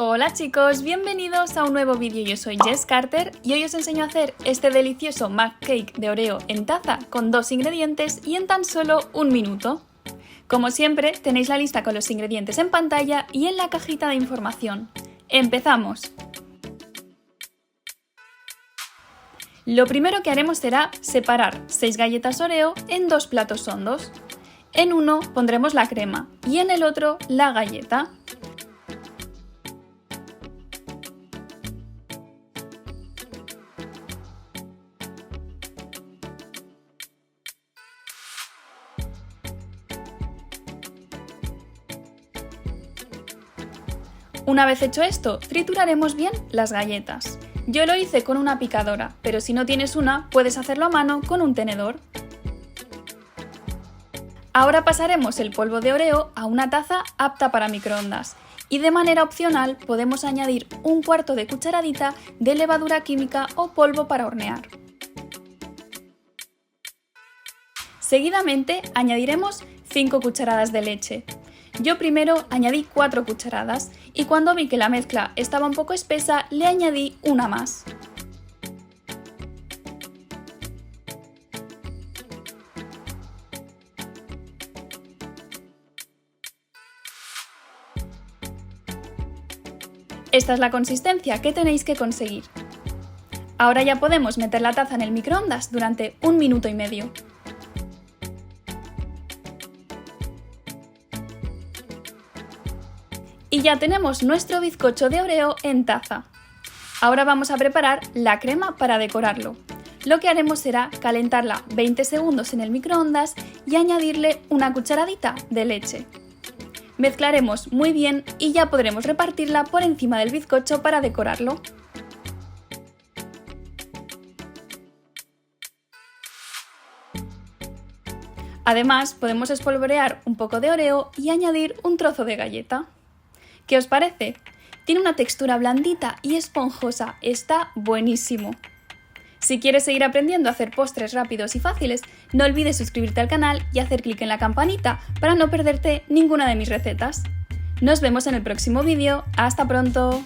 Hola chicos, bienvenidos a un nuevo vídeo. Yo soy Jess Carter y hoy os enseño a hacer este delicioso mug cake de Oreo en taza con 2 ingredientes y en tan solo 1 minuto. Como siempre, tenéis la lista con los ingredientes en pantalla y en la cajita de información. ¡Empezamos! Lo primero que haremos será separar 6 galletas Oreo en 2 platos hondos. En uno pondremos la crema y en el otro la galleta. Una vez hecho esto, trituraremos bien las galletas. Yo lo hice con una picadora, pero si no tienes una, puedes hacerlo a mano con un tenedor. Ahora pasaremos el polvo de Oreo a una taza apta para microondas y de manera opcional podemos añadir 1/4 de cucharadita de levadura química o polvo para hornear. Seguidamente añadiremos 5 cucharadas de leche. Yo primero añadí 4 cucharadas y cuando vi que la mezcla estaba un poco espesa le añadí una más. Esta es la consistencia que tenéis que conseguir. Ahora ya podemos meter la taza en el microondas durante 1 minuto y medio. Y ya tenemos nuestro bizcocho de Oreo en taza. Ahora vamos a preparar la crema para decorarlo. Lo que haremos será calentarla 20 segundos en el microondas y añadirle una cucharadita de leche. Mezclaremos muy bien y ya podremos repartirla por encima del bizcocho para decorarlo. Además, podemos espolvorear un poco de Oreo y añadir un trozo de galleta. ¿Qué os parece? Tiene una textura blandita y esponjosa, está buenísimo. Si quieres seguir aprendiendo a hacer postres rápidos y fáciles, no olvides suscribirte al canal y hacer clic en la campanita para no perderte ninguna de mis recetas. Nos vemos en el próximo vídeo, ¡hasta pronto!